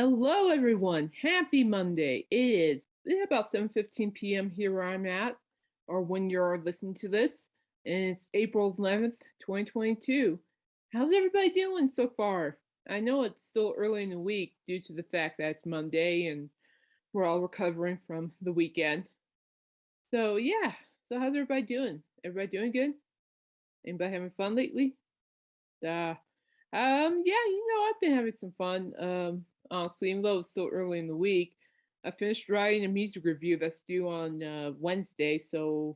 Hello, everyone. Happy Monday. It is about 7:15 p.m. here where I'm at, or when you're listening to this. And it's April 11th, 2022. How's everybody doing so far? I know it's still early in the week due to the fact that it's Monday and we're all recovering from the weekend. So, yeah. So, how's everybody doing? Everybody doing good? Anybody having fun lately? Uh, yeah, I've been having some fun. Honestly, even though it's still early in the week, I finished writing a music review that's due on Wednesday, so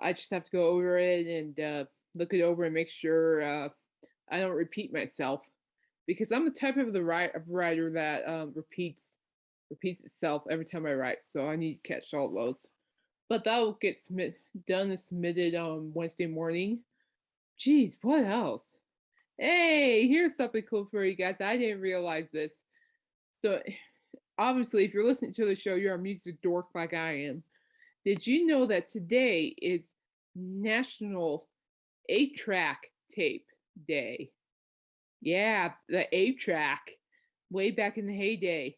I just have to go over it and look it over and make sure I don't repeat myself because I'm the type of writer that repeats itself every time I write, so I need to catch all those. But that will get done and submitted on Wednesday morning. Geez, what else? Hey, here's something cool for you guys. I didn't realize this. So, obviously, if you're listening to the show, you're a music dork like I am. Did you know that today is National 8-Track Tape Day? Yeah, the 8-track, way back in the heyday.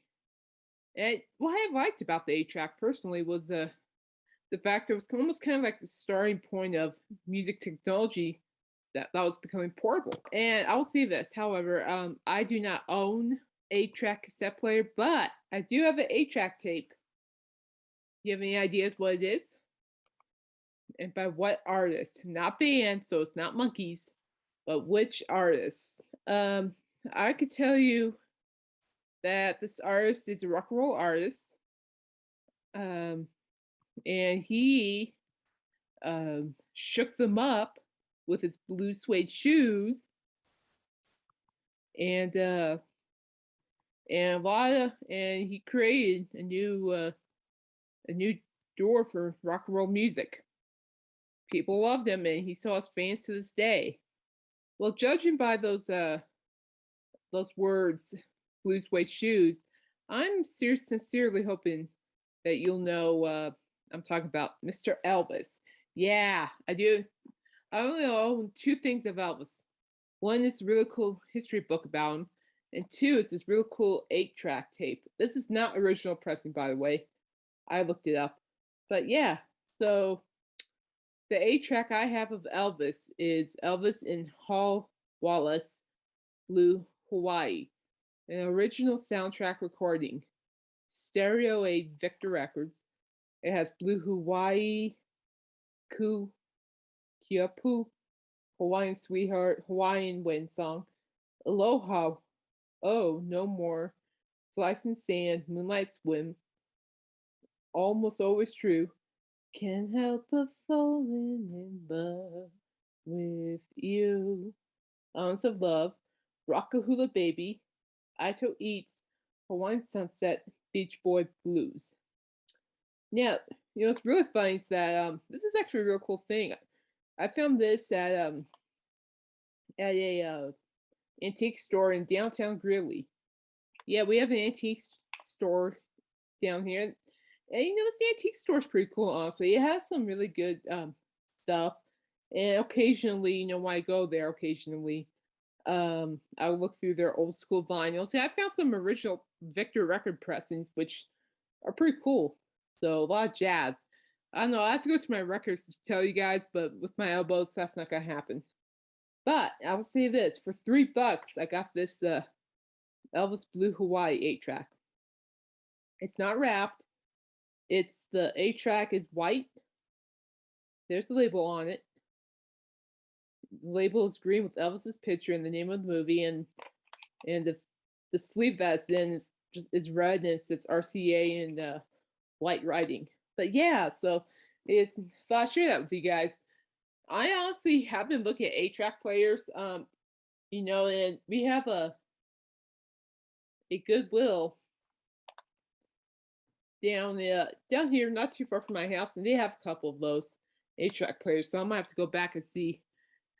And what I liked about the 8-track personally was the fact that it was almost kind of like the starting point of music technology that was becoming portable. And I will say this, however, I do not own 8-track cassette player, but I do have an 8-track tape. You have any ideas what it is? And by what artist? Not band, so it's not Monkeys, but which artist? I could tell you that this artist is a rock and roll artist. Um, and he shook them up with his blue suede shoes and and he created a new door for rock and roll music. People loved him and he still has fans to this day. Well, judging by those words, blue suede shoes, I'm sincerely hoping that you'll know I'm talking about Mr. Elvis. Yeah, I do. I only own two things of Elvis. One is a really cool history book about him, and two is this real cool 8-track tape. This is not original pressing, by the way. I looked it up. But yeah, so the 8-track I have of Elvis is Elvis in Hall Wallace, Blue Hawaii, an original soundtrack recording. Stereo A Victor Records. It has Blue Hawaii, Ku, Kiapu, Hawaiian Sweetheart, Hawaiian Wind Song, Aloha, Oh, No More, Slice and Sand, Moonlight Swim, Almost Always True, Can't Help But Falling in Love with You, Ounce of Love, Rockahula Baby, Ito Eats, Hawaiian Sunset, Beach Boy Blues. Now, what's really funny is that this is actually a real cool thing. I found this at a antique store in downtown Greeley. Yeah, we have an antique store down here, and this antique store is pretty cool. Honestly, it has some really good stuff, and occasionally, when I go there, occasionally, I will look through their old school vinyls. See, I found some original Victor record pressings, which are pretty cool. So a lot of jazz. I don't know. I have to go to my records to tell you guys, but with my elbows, that's not gonna happen. But I will say this: for $3, I got this Elvis Blue Hawaii 8-track. It's not wrapped. It's the 8-track is white. There's the label on it. The label is green with Elvis's picture and the name of the movie, and the sleeve that's in is red and it says RCA and white writing. But yeah, so it's thought I'd share that with you guys. I honestly have been looking at 8-track players, and we have a Goodwill down here, not too far from my house, and they have a couple of those 8-track players. So I might have to go back and see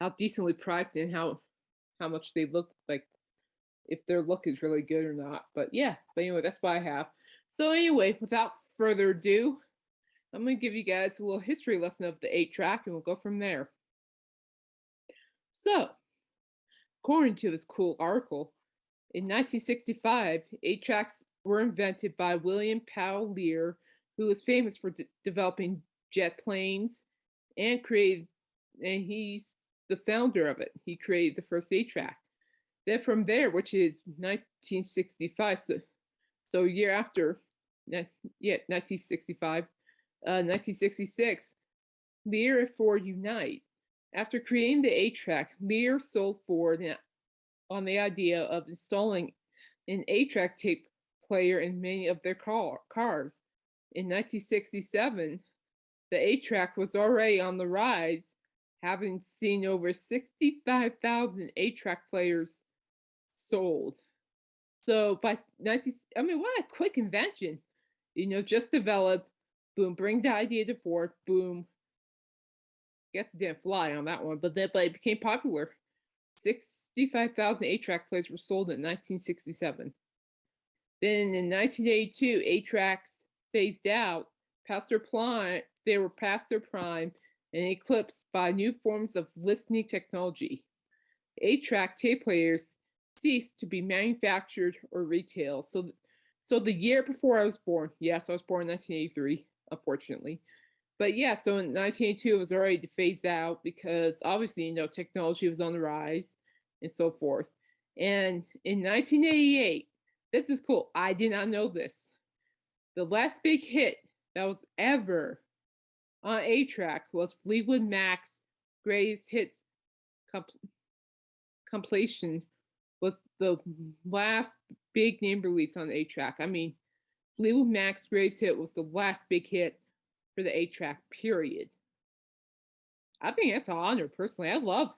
how decently priced and how much they look like, if their look is really good or not. But yeah, but anyway, that's what I have. So anyway, without further ado, I'm going to give you guys a little history lesson of the 8-track, and we'll go from there. So, according to this cool article, In 1965, 8 tracks were invented by William Powell Lear, who was famous for developing jet planes and created, and he's the founder of it. He created the first 8 track. Then from there, which is 1965, so a year after, yeah, 1965, 1966, Lear and Ford unite. After creating the 8 track, Lear sold Ford on the idea of installing an 8 track tape player in many of their cars. In 1967, the 8 track was already on the rise, having seen over 65,000 8 track players sold. So by 19, I mean, what a quick invention. Just develop, boom, bring the idea to Ford, boom. Guess it didn't fly on that one, but it became popular. 65,000 8 track players were sold in 1967. Then in 1982, 8 tracks phased out, past their prime. They were past their prime and eclipsed by new forms of listening technology. 8 track tape players ceased to be manufactured or retail. So the year before I was born, yes, I was born in 1983, unfortunately. But yeah, so in 1982 it was already phased out because obviously, technology was on the rise and so forth. And in 1988, this is cool. I did not know this. The last big hit that was ever on 8 track was Fleetwood Mac's Greatest Hits compilation, was the last big name release on the 8 track. I mean, Fleetwood Mac's Greatest Hit was the last big hit for the 8 track, period. I think that's an honor personally. I love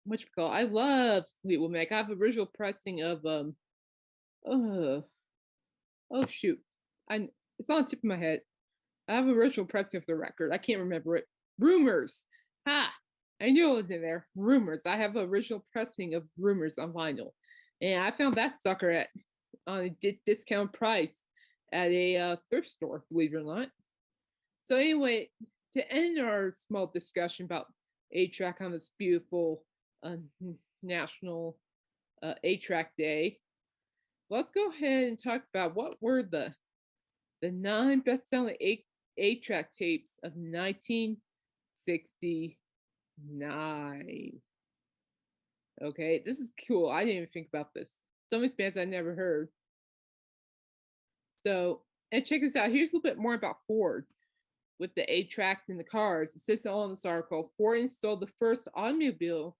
what you call I love Fleetwood Mac. I have original pressing of uh oh shoot. I It's on the tip of my head. I have original pressing of the record. I can't remember it. Rumors. Ha! I knew it was in there. Rumors. I have original pressing of Rumors on vinyl. And I found that sucker on a discount price at a thrift store, believe it or not. So anyway, to end our small discussion about 8 track on this beautiful uh, National 8 track Day, let's go ahead and talk about what were the 9 best-selling 8 track tapes of 1969. Okay, this is cool. I didn't even think about this. Some of these bands I never heard. So, and check this out. Here's a little bit more about Ford with the 8 tracks in the cars. It says all in this article, Ford installed the first automobile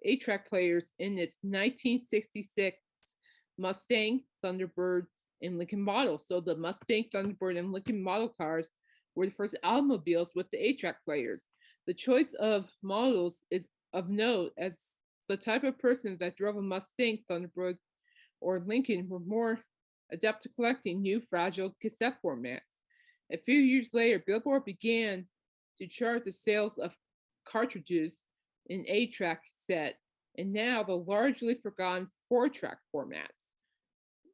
8 track players in its 1966 Mustang, Thunderbird, and Lincoln models. So the Mustang, Thunderbird, and Lincoln model cars were the first automobiles with the 8 track players. The choice of models is of note as the type of person that drove a Mustang, Thunderbird, or Lincoln were more adept to collecting new fragile cassette formats. A few years later, Billboard began to chart the sales of cartridges in 8 track set, and now the largely forgotten 4 track formats.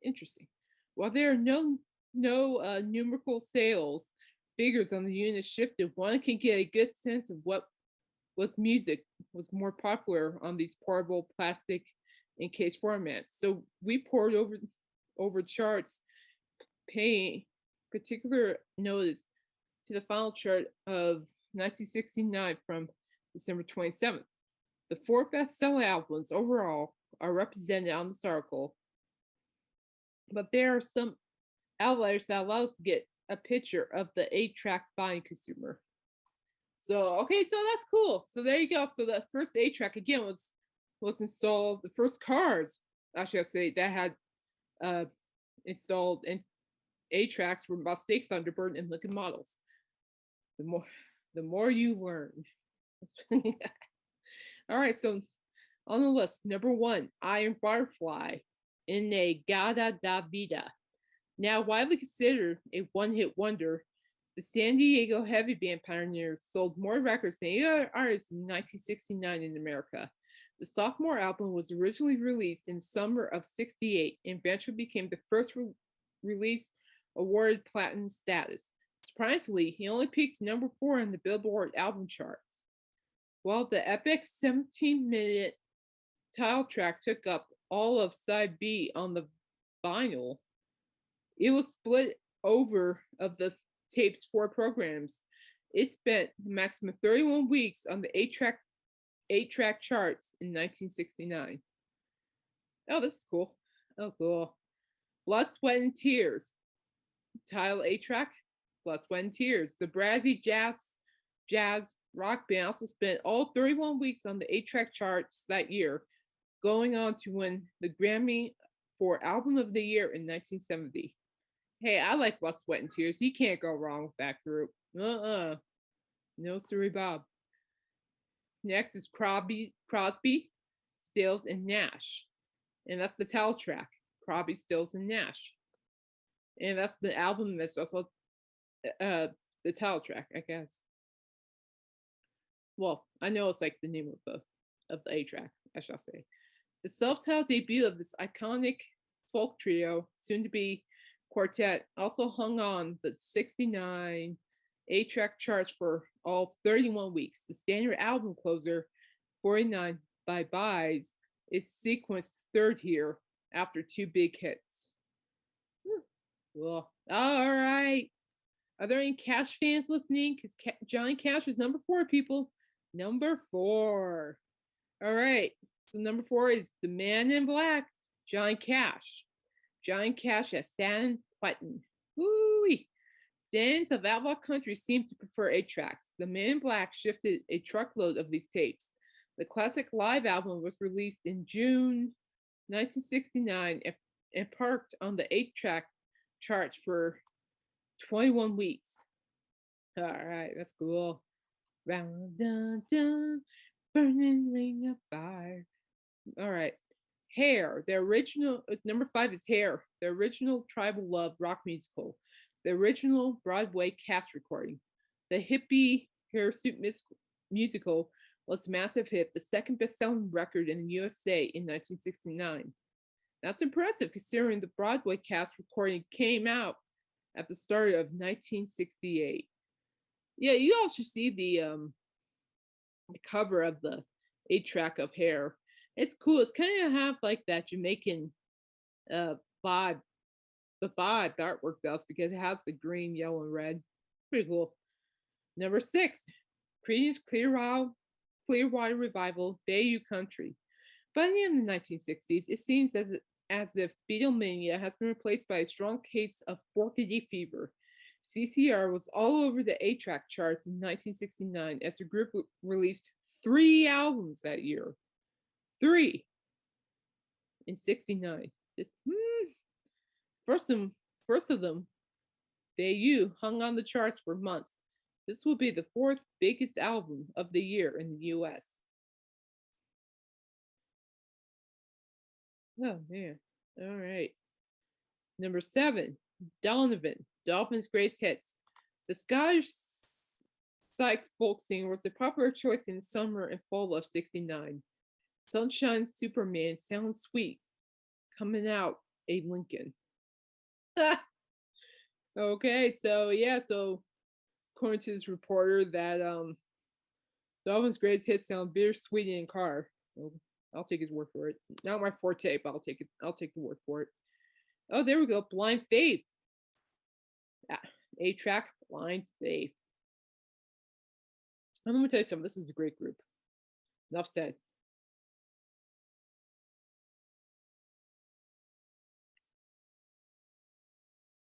Interesting. While there are no numerical sales figures on the unit shifted, one can get a good sense of what music was more popular on these portable plastic encased formats. So we poured over charts, paying particular notice to the final chart of 1969 from December 27th. The 4 best-selling albums overall are represented on this article, but there are some outliers that allow us to get a picture of the 8-track buying consumer. So okay, so that's cool. So there you go. So the first 8-track again was installed. The first cars, actually, I say that had installed in 8 tracks were Mustang, Thunderbird, and Lincoln models. The more you learn. All right, so on the list, number 1, Iron Butterfly, In-A-Gadda Da Vida. Now widely considered a one-hit wonder, the San Diego heavy band pioneers sold more records than any other artist in 1969 in America. The sophomore album was originally released in summer of '68 and eventually became the first release awarded platinum status. Surprisingly, he only peaked number 4 on the Billboard album charts. While the epic 17-minute title track took up all of side B on the vinyl. It was split over of the tape's four programs. It spent the maximum 31 weeks on the eight track charts in 1969. Oh, this is cool. Oh, cool. Blood, Sweat, and Tears. Title eight track. Blood, Sweat, and Tears. The Brazzy jazz rock band also spent all 31 weeks on the eight-track charts that year, going on to win the Grammy for Album of the Year in 1970. Hey, I like Blood, Sweat, and Tears. You can't go wrong with that group. No, sorry, Bob. Next is Crosby, Stills, and Nash. And that's the title track, Crosby, Stills, and Nash. And that's the album that's also the title track, I guess. Well, I know it's like the name of the A track, I shall say. The self-titled debut of this iconic folk trio, soon to be quartet, also hung on the 69 eight-track charts for all 31 weeks. The standard album closer, 49 Bye Byes, is sequenced third here after two big hits. Well, all right. Are there any Cash fans listening? Because Johnny Cash is number 4, people. Number 4. All right. So number 4 is the Man in Black, Johnny Cash. Johnny Cash at San Quentin. Woo-wee. Fans of outlaw country seem to prefer 8 tracks. The Man in Black shifted a truckload of these tapes. The classic live album was released in June 1969 and parked on the 8-track charts for 21 weeks. All right, that's cool. Round, dun, dun, burning ring of fire. All right. Hair, the original, number 5 is Hair, the original Tribal Love rock musical, the original Broadway cast recording. The hippie hirsute musical was a massive hit, the second best-selling record in the USA in 1969. That's impressive considering the Broadway cast recording came out at the start of 1968. Yeah, you all should see the cover of the 8-track of Hair. It's cool. It's kind of have like that Jamaican vibe. The vibe the artwork does because it has the green, yellow, and red. Pretty cool. Number 6, Creedence Clearwater Revival, Bayou Country. By the end of the 1960s, it seems as if Beatlemania has been replaced by a strong case of Forkity fever. CCR was all over the 8-track charts in 1969 as the group released 3 albums that year. 3 in 69. First of them, Bayou hung on the charts for months. This will be the 4th biggest album of the year in the US. Oh man. All right. Number 7, Donovan, Dolphins' Greatest Hits. The Scottish psych folk singer was a popular choice in the summer and fall of 69. Sunshine Superman sounds sweet. Coming out, Abe Lincoln. Okay, so according to this reporter that Dolphin's greatest hits sound bittersweet in a car. Well, I'll take his word for it. Not my forte, but I'll take the word for it. Oh, there we go. Blind Faith. 8-track, Blind Faith. I'm gonna tell you something. This is a great group. Enough said.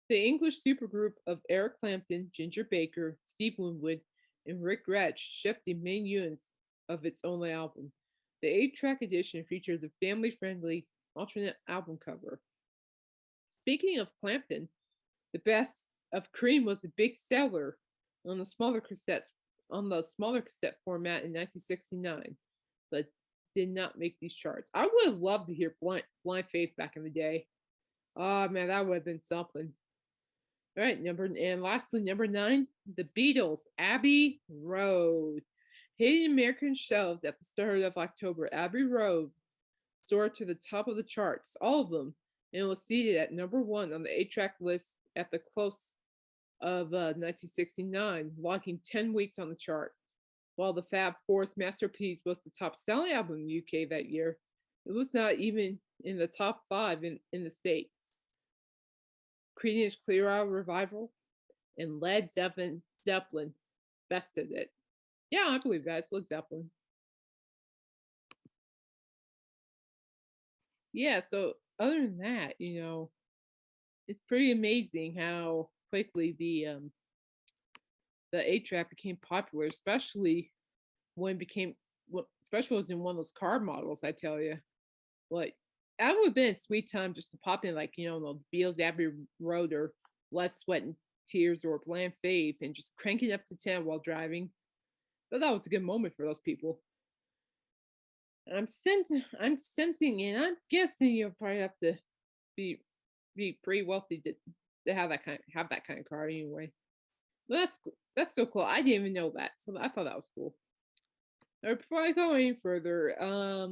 The English supergroup of Eric Clapton, Ginger Baker, Steve Winwood, and Rick Gretsch shifted main units of its only album. The 8-track edition featured the family-friendly alternate album cover. Speaking of Clapton, the Best of Cream was a big seller on the smaller cassette format in 1969, but did not make these charts. I would have loved to hear Blind Faith back in the day. Oh man, that would have been something. All right, lastly, number 9, the Beatles, Abbey Road. Hitting American shelves at the start of October, Abbey Road soared to the top of the charts, all of them, and was seated at number 1 on the 8-track list at the close of 1969, locking 10 weeks on the chart. While the Fab Four's masterpiece was the top-selling album in the UK that year, It was not even in the top five in the States. Creedence Clearwater Revival and Zeppelin bested it. Yeah, I believe that. It's Led Zeppelin. Yeah, so other than that, it's pretty amazing how quickly the 8-track became popular, especially when it became especially when it was in one of those car models, I tell you. Like, that would have been a sweet time just to pop in, like, the Beatles' Abbey Road or Blood, Sweat, and Tears or Blind Faith and just crank it up to 10 while driving. But that was a good moment for those people. I'm sensing, and I'm guessing you'll probably have to be be pretty wealthy to have that kind of car anyway. But that's still cool. I didn't even know that, so I thought that was cool. All right, before I go any further, as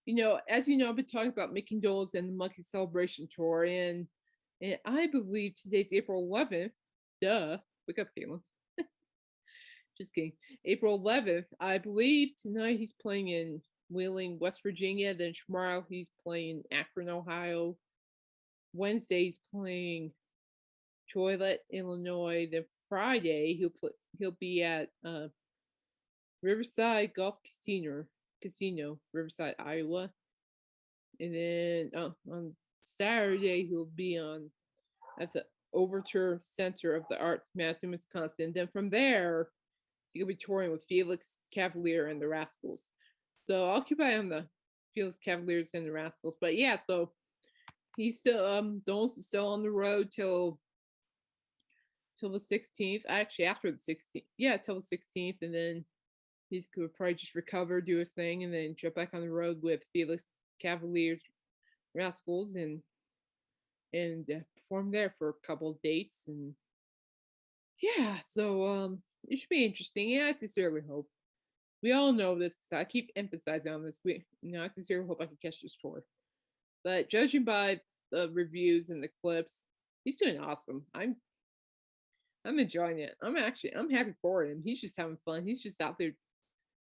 you know, I've been talking about Making Dolls and the Monkey Celebration Tour, and I believe today's April 11th. Duh, wake up, Caitlin. Just kidding. April 11th. I believe tonight he's playing in Wheeling, West Virginia. Then tomorrow he's playing Akron, Ohio. Wednesday he's playing Toilet, Illinois. Then Friday he'll be at Riverside Golf Casino, Riverside, Iowa. And then on Saturday he'll be on at the Overture Center of the Arts, Madison, Wisconsin. Then from there he'll be touring with Felix Cavalier and the Rascals. So I'll keep an eye on the Felix Cavaliers and the Rascals. But yeah, so he's still Dolan's still on the road till the 16th. Actually, after the 16th, yeah, till the 16th, and then he's gonna probably just recover, do his thing, and then jump back on the road with Felix Cavaliers, Rascals, and perform there for a couple of dates. And yeah, so it should be interesting. Yeah, I sincerely hope. We all know this because I keep emphasizing on this. I sincerely hope I can catch this tour. But judging by the reviews and the clips, he's doing awesome. I'm enjoying it. I'm happy for him. He's just having fun. He's just out there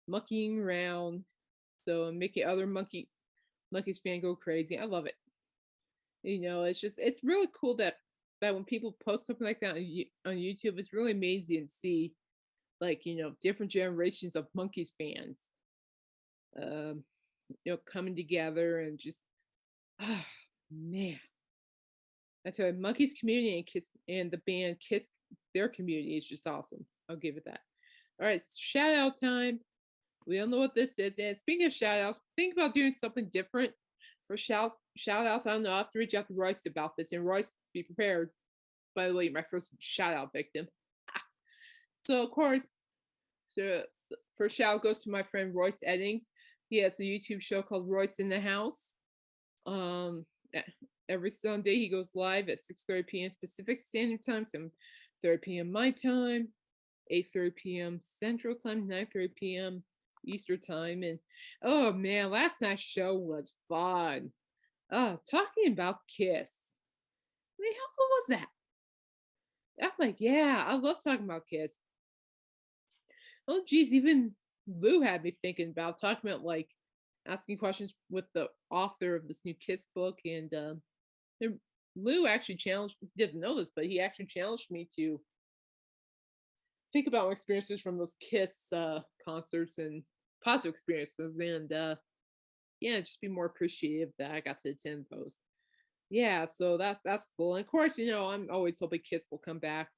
monkeying around, so making other monkeys fan go crazy. I love it. It's really cool that when people post something like that on YouTube, it's really amazing to see like different generations of monkeys fans, um, coming together and just ah man, I tell you, monkeys community and Kiss and the band Kiss, their community is just awesome. I'll give it that. All right, shout out time. We all know what this is. And speaking of shout outs, think about doing something different for shout outs. I don't know. I have to reach out to Royce about this. And Royce, be prepared. By the way, my first shout out victim. So, of course, the first shout out goes to my friend Royce Eddings. He has a YouTube show called Royce in the House. Um, every Sunday he goes live at 6:30 p.m. Pacific Standard Time, 7:30 p.m. my time, 8:30 p.m. Central Time, 9:30 p.m. Easter Time. And oh man, last night's show was fun. Talking about Kiss. I mean, how cool was that? I'm like, yeah, I love talking about Kiss. Oh geez, even Lou had me thinking about talking about like asking questions with the author of this new Kiss book, and Lou actually challenged. He doesn't know this, but he actually challenged me to think about my experiences from those Kiss concerts and positive experiences, and yeah, just be more appreciative that I got to attend those. Yeah, so that's cool. And of course, I'm always hoping Kiss will come back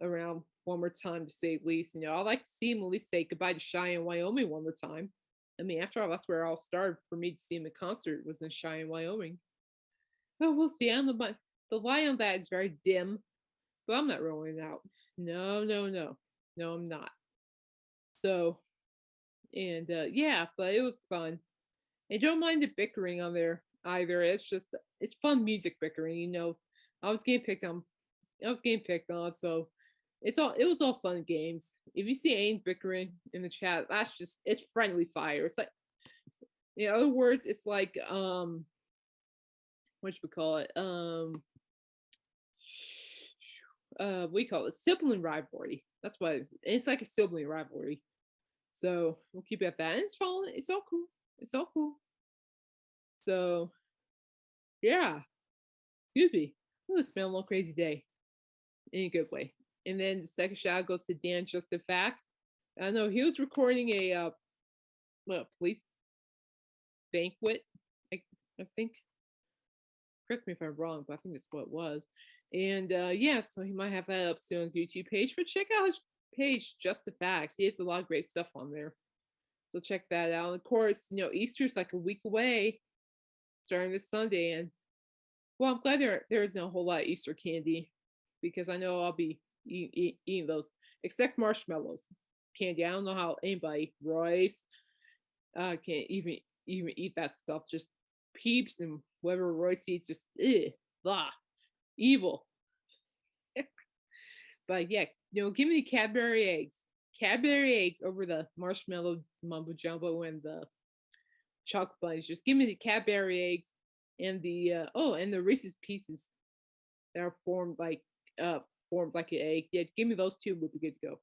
around one more time to say at least. I'd like to see him at least say goodbye to Cheyenne, Wyoming one more time. I mean, after all, that's where it all started for me to see him in concert was in Cheyenne, Wyoming. Well, we'll see. I don't know, but the light on that is very dim, but I'm not rolling out. No, no, no, no, I'm not. So, and yeah, but it was fun. And don't mind the bickering on there either. It's fun music bickering. I was getting picked on. I was getting picked on, so it was all fun games. If you see any bickering in the chat, it's friendly fire. It's like in other words, it's like what should we call it? We call it sibling rivalry. That's what it's like, a sibling rivalry. So we'll keep it at that. And it's fun. It's all cool. It's all cool. So yeah, excuse me. Oh, it's been a little crazy day in a good way. And then the second shout out goes to Dan Just the Facts. I know he was recording a police banquet. I, I think, correct me if I'm wrong, but I think that's what it was. And yeah, so he might have that up soon on his YouTube page. But check out his page, Just the Facts. He has a lot of great stuff on there. So check that out. And of course, Easter's like a week away, starting this Sunday. And well, I'm glad there isn't a whole lot of Easter candy because I know I'll be eating those, except marshmallows candy. I don't know how anybody, Royce, can't even eat that stuff. Just Peeps and whatever Royce eats, just blah, evil. But yeah, give me the Cadbury eggs. Cadbury eggs over the marshmallow mumbo jumbo and the chocolate bunnies. Just give me the Cadbury eggs and the and the Reese's Pieces that are formed like an egg. Yeah, give me those two. We'll be good to go.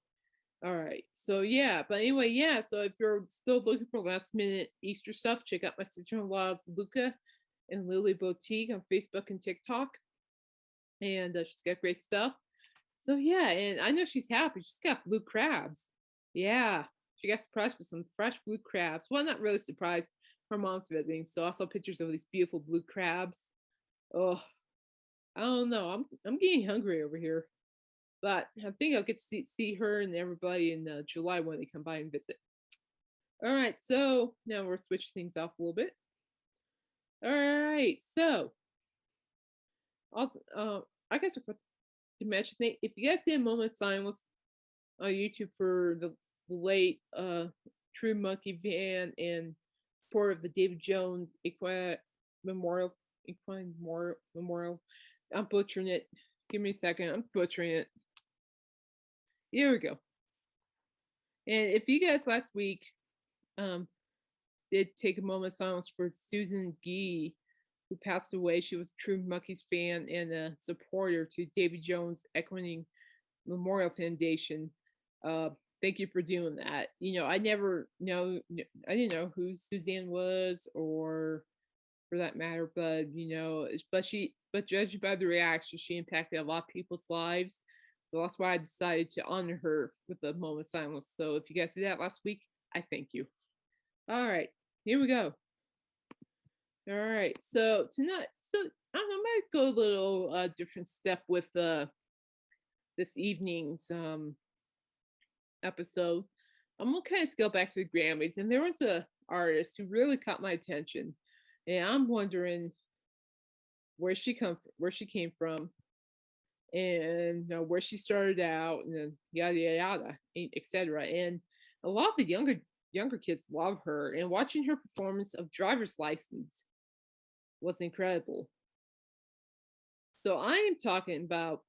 All right. So yeah, but anyway, yeah. So if you're still looking for last minute Easter stuff, check out my sister-in-law's Luca and Lily Boutique on Facebook and TikTok, and she's got great stuff. So yeah, and I know she's happy. She's got blue crabs. Yeah, she got surprised with some fresh blue crabs. Well, not really surprised. Her mom's visiting, so I saw pictures of these beautiful blue crabs. Oh, I don't know. I'm getting hungry over here, but I think I'll get to see her and everybody in July when they come by and visit. All right, so now we're switch things off a little bit. All right, so also, I guess I forgot to mention if you guys did a moment of silence on YouTube for the late True Monkey Van and support of the David Jones Memorial. Memorial. I'm butchering it. Give me a second. I'm butchering it. Here we go. And if you guys last week did take a moment of silence for Susan Gee, who passed away, she was a True Monkeys fan and a supporter to David Jones Equine Memorial Foundation. Thank you for doing that. I never know, I didn't know who Suzanne was, or for that matter, but judging by the reaction, she impacted a lot of people's lives. So that's why I decided to honor her with a moment of silence. So if you guys did that last week, I thank you. All right, here we go. All right, so tonight, I might go a little different step with this evening's episode. I'm gonna kind of scale back to the Grammys, and there was a artist who really caught my attention, and I'm wondering where she came from, and where she started out, and then yada yada, etc. And a lot of the younger kids love her, and watching her performance of Driver's License was incredible. So I am talking about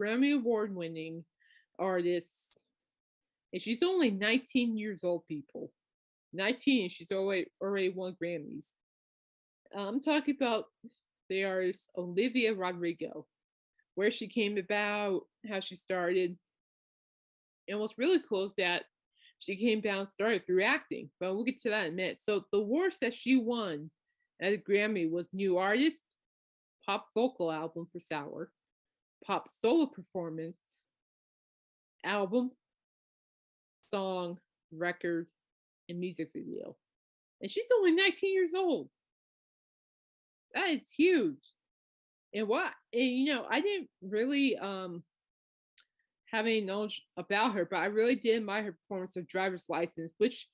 Grammy Award winning artist, and she's only 19 years old, people. 19, she's already won Grammys. I'm talking about the artist Olivia Rodrigo, where she came about, how she started. And what's really cool is that she came about and started through acting, but we'll get to that in a minute. So the awards that she won at a Grammy was New Artist, Pop Vocal Album for Sour, Pop Solo Performance, Album, Song, Record, and Music Video. And she's only 19 years old. That is huge. And I didn't really have any knowledge about her, but I really did admire her performance of Driver's License, which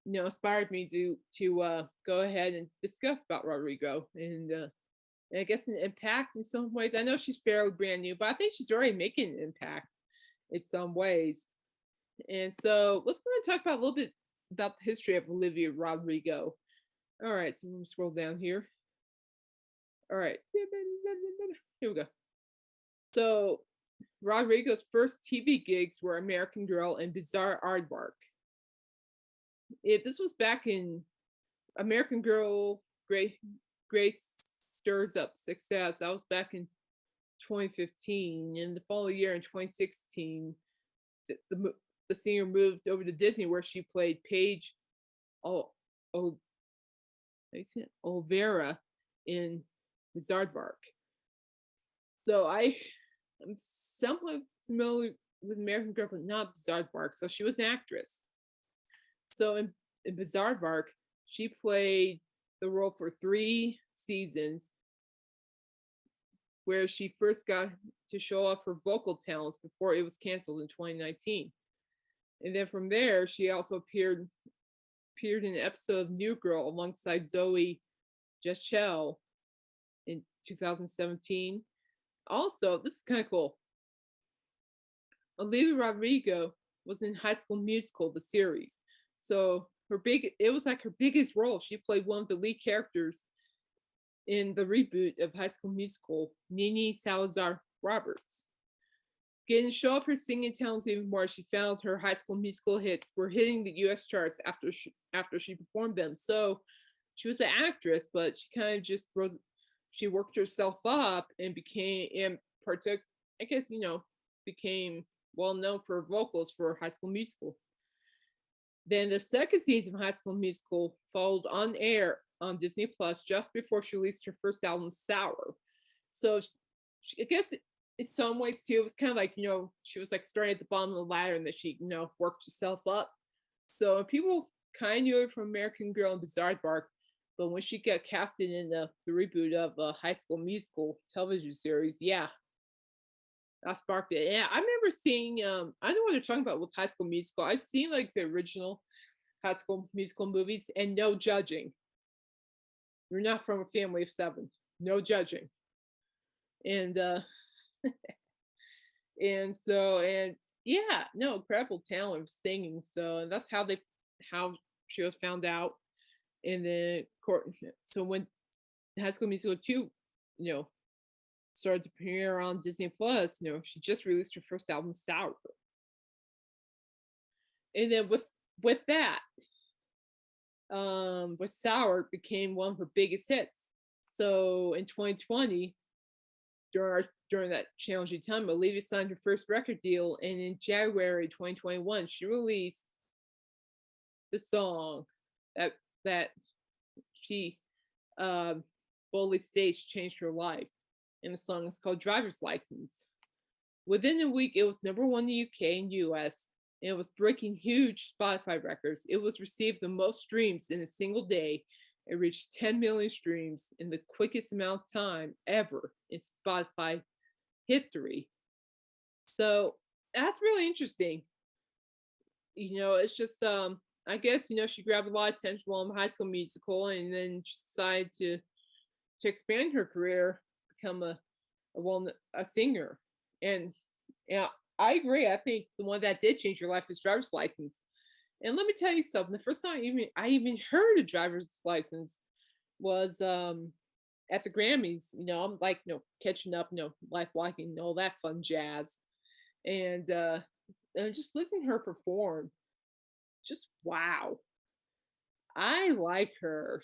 inspired me to go ahead and discuss about Rodrigo and I guess an impact in some ways. I know she's fairly brand new, but I think she's already making an impact in some ways. And so let's go and talk about a little bit about the history of Olivia Rodrigo. All right, so I'm gonna scroll down here. All right, here we go. So Rodrigo's first TV gigs were American Girl and Bizarre Aardvark. If this was back in American Girl, Grace Stirs Up Success, that was back in 2015. And the following year in 2016, the singer moved over to Disney, where she played Paige I said Olvera in Bizarre. So am somewhat familiar with American Girl, but not Bizarre. So she was an actress. So in Bizarre, she played the role for 3 seasons, where she first got to show off her vocal talents before it was canceled in 2019. And then from there, she also appeared in an episode of New Girl alongside Zoe Deschanel in 2017. Also, this is kind of cool. Olivia Rodrigo was in High School Musical, the series. So it was like her biggest role. She played one of the lead characters in the reboot of High School Musical, Nini Salazar Roberts. Getting to show off her singing talents even more, she found her High School Musical hits were hitting the U.S. charts after she performed them. So she was an actress, but she kind of just rose. She worked herself up and partook. I guess became well known for her vocals for High School Musical. Then the second season of High School Musical followed on air on Disney Plus just before she released her first album, Sour. So I guess in some ways too, it was kind of like she was like starting at the bottom of the ladder, and that she worked herself up. So people kind of knew her from American Girl and Bizarre, but when she got casted in the reboot of High School Musical television series, yeah, that sparked it. Yeah, I remember seeing. I know what they're talking about with High School Musical. I've seen like the original High School Musical movies, and no judging. You're not from a family of 7. No judging. And and yeah, no, incredible talent of singing. So and that's how she was found out. And then so when High School Musical 2, started to premiere on Disney Plus, she just released her first album, Sour. And then with that, with Sour became one of her biggest hits. So in 2020, during that challenging time, Olivia signed her first record deal, and in January 2021, she released the song that she boldly states changed her life. And the song is called Driver's License. Within a week, it was #1 in the UK and US, and it was breaking huge Spotify records. It was received the most streams in a single day. It reached 10 million streams in the quickest amount of time ever in Spotify history. So that's really interesting. It's just I guess she grabbed a lot of attention while in High School Musical, and then she decided to expand her career, become a singer. And yeah, I agree. I think the one that did change your life is Driver's License. And let me tell you something. The first time I even heard of Driver's License was at the Grammys. I'm like catching up, life walking, all that fun jazz, and just listening to her perform. Just wow. I like her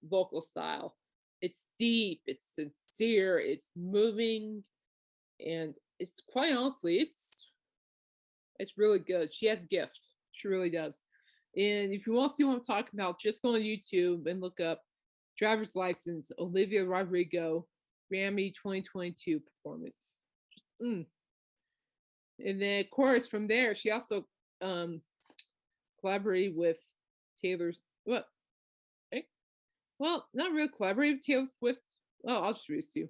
vocal style. It's deep, it's sincere, it's moving, and it's quite honestly, it's really good. She has a gift. She really does. And if you want to see what I'm talking about, just go on YouTube and look up Driver's License, Olivia Rodrigo, Grammy 2022 performance. Mm. And then, of course, from there, she also collaborated with Taylor's. Well, not really collaborated with Taylor Swift. Well, I'll just read it to you.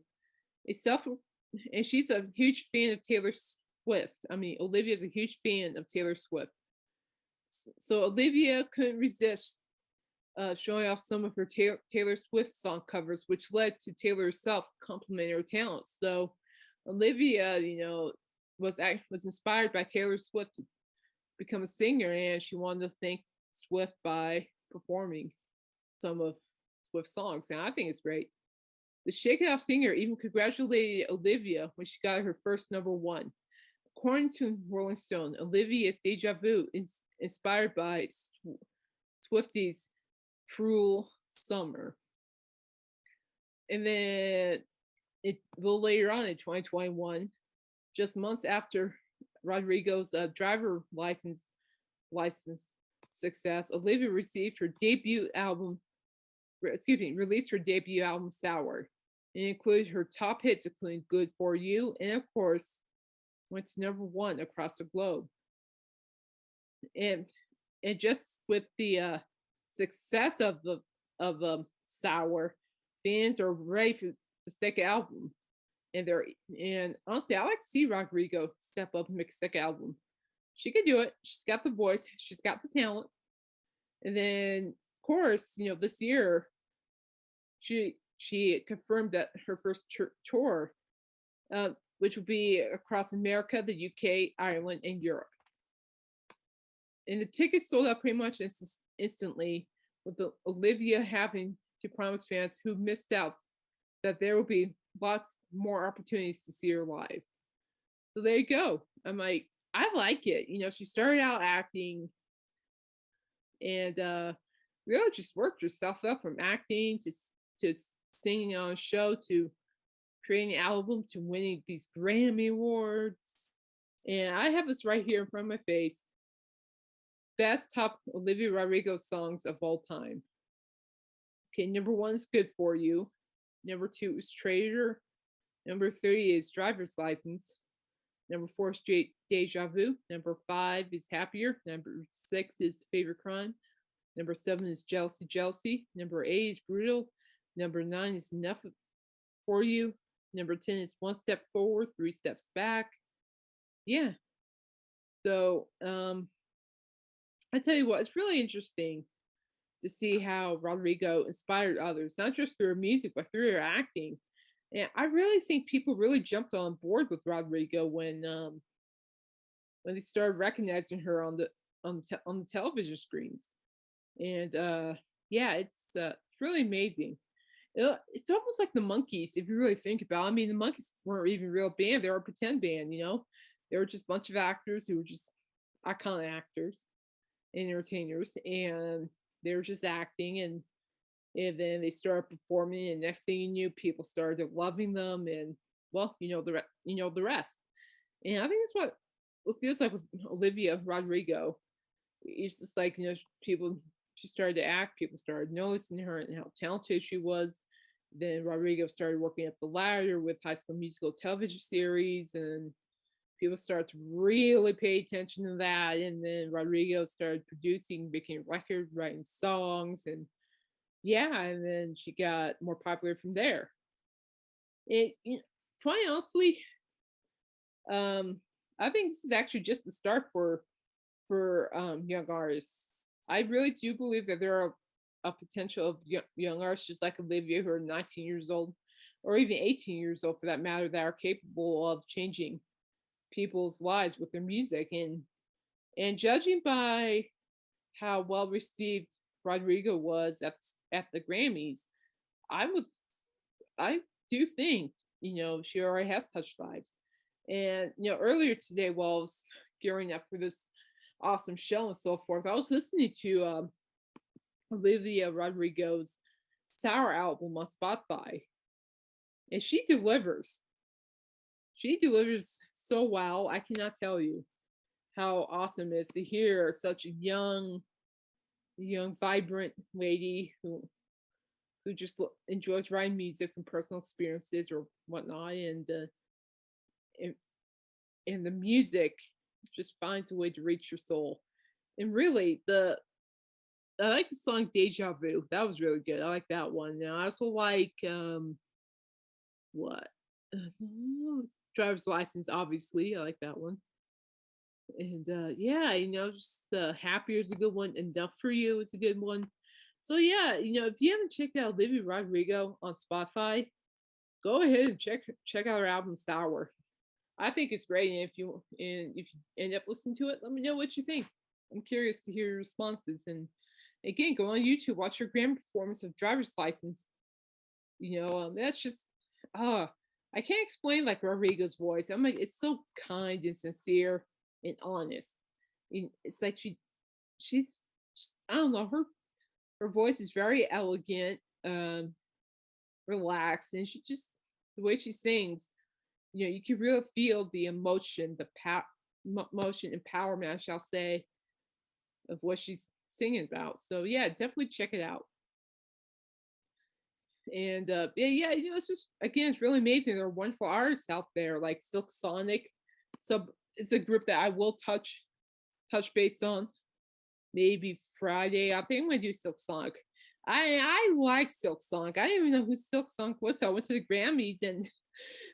And she's a huge fan of Taylor Swift. I mean, Olivia's a huge fan of Taylor Swift. So Olivia couldn't resist showing off some of her Taylor Swift song covers, which led to Taylor herself complimenting her talent. So Olivia, was inspired by Taylor Swift to become a singer, and she wanted to thank Swift by performing some of Swift's songs, and I think it's great. The Shake It Off singer even congratulated Olivia when she got her first #1. According to Rolling Stone, Olivia's Deja Vu is inspired by Swifties' Cruel Summer. And then a little later on in 2021, just months after Rodrigo's driver license success, Olivia received her debut album released her debut album Sour. It included her top hits, including Good For You, and of course, went to number one across the globe. And and just with the success of the Sour, fans are ready for the second album. And honestly, I like to see Rodrigo step up and make a second album. She can do it. She's got the voice. She's got the talent. And then, of course, this year she confirmed that her first tour, which will be across America, the UK, Ireland, and Europe. And the tickets sold out pretty much instantly, with Olivia having to promise fans who missed out that there will be lots more opportunities to see her live. So there you go. I'm like, I like it. She started out acting and really just worked herself up from acting to singing on a show to creating an album to winning these Grammy Awards. And I have this right here in front of my face. Best top Olivia Rodrigo songs of all time. Okay, number one is Good For You. Number two is Traitor. Number three is Driver's License. Number four is Deja Vu. Number five is Happier. Number six is Favorite Crime. Number seven is Jealousy, Jealousy. Number eight is Brutal. Number nine is Enough For You. Number 10 is One Step Forward, Three Steps Back. Yeah. So I tell you what, it's really interesting to see how Rodrigo inspired others, not just through her music, but through her acting. And I really think people really jumped on board with Rodrigo when they started recognizing her on the television screens. And yeah, it's really amazing. It's almost like the Monkees, if you really think about it. I mean, the Monkees weren't even a real band; they were a pretend band. They were just a bunch of actors who were just iconic actors and entertainers, and they were just acting, and then they started performing, and next thing you knew, people started loving them, and well, the rest. And I think that's what it feels like with Olivia Rodrigo. It's just like people. She started to act. People started noticing her and how talented she was. Then Rodrigo started working up the ladder with High School Musical television series, and people started to really pay attention to that. And then Rodrigo started producing, making records, writing songs, and yeah, and then she got more popular from there. Quite honestly, I think this is actually just the start for young artists. I really do believe that there are a potential of young artists just like Olivia who are 19 years old or even 18 years old for that matter that are capable of changing people's lives with their music. And judging by how well received Rodrigo was at the Grammys, I would I do think she already has touched lives. And earlier today, while I was gearing up for this awesome show and so forth, I was listening to Olivia Rodrigo's Sour album on Spotify, and she delivers. She delivers so well. I cannot tell you how awesome it is to hear such a young, vibrant lady who just enjoys writing music from personal experiences or whatnot, and and the music just finds a way to reach your soul. And really, I like the song Deja Vu. That was really good. I like that one. Now I also like what? Driver's License, obviously. I like that one. And yeah, just Happier is a good one. Enough For You is a good one. So yeah, if you haven't checked out Olivia Rodrigo on Spotify, go ahead and check out her album Sour. I think it's great, and if you end up listening to it, let me know what you think. I'm curious to hear your responses. And again, go on YouTube, watch your Grammy performance of Driver's License. That's just I can't explain like Rodrigo's voice. I'm like, it's so kind and sincere and honest. It's like she's I don't know, her voice is very elegant, relaxed, and she just the way she sings, you can really feel the emotion, the motion empowerment, I shall say, of what she's singing about. So yeah, definitely check it out. And yeah, yeah, it's just again, it's really amazing. There are wonderful artists out there like Silk Sonic. So it's a group that I will touch base on maybe Friday. I think I'm gonna do Silk Sonic. I like Silk Sonic. I didn't even know who Silk Sonic was. So I went to the Grammys and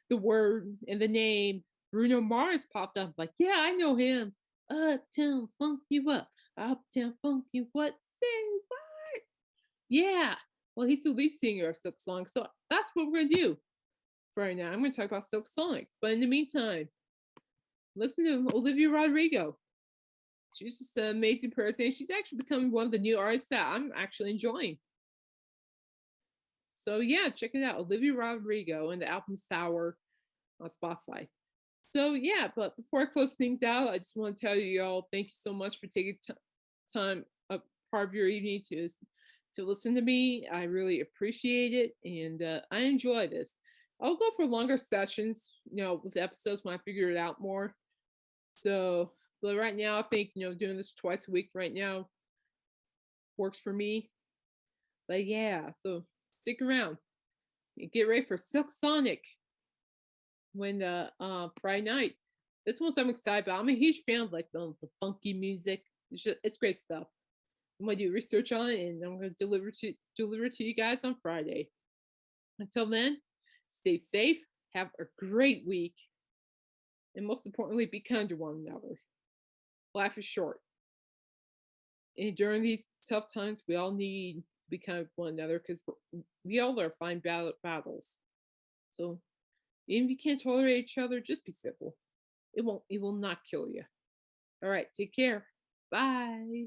the word and the name Bruno Mars popped up. Like, yeah, I know him. Uptown Funk You Up. Uptown Funk You What? Say what? Yeah. Well, he's the lead singer of Silk Sonic. So that's what we're gonna do for right now. I'm gonna talk about Silk Sonic. But in the meantime, listen to Olivia Rodrigo. She's just an amazing person. She's actually becoming one of the new artists that I'm actually enjoying. So yeah, check it out. Olivia Rodrigo and the album Sour on Spotify. So yeah, but before I close things out, I just want to tell you all thank you so much for taking time, a part of your evening to listen to me. I really appreciate it, and I enjoy this. I'll go for longer sessions, with episodes when I figure it out more. So, but right now, I think doing this twice a week right now works for me. But yeah, so stick around. Get ready for Silk Sonic when Friday night. This one's I'm excited about. I'm a huge fan of like the funky music. It's great stuff. I'm gonna do research on it and I'm gonna deliver to you guys on Friday. Until then, stay safe, have a great week, and most importantly, be kind to one another. Life is short. And during these tough times, we all need to be kind of one another because we all are fighting battles. So even if you can't tolerate each other, just be civil. It will not kill you. All right, take care. Bye.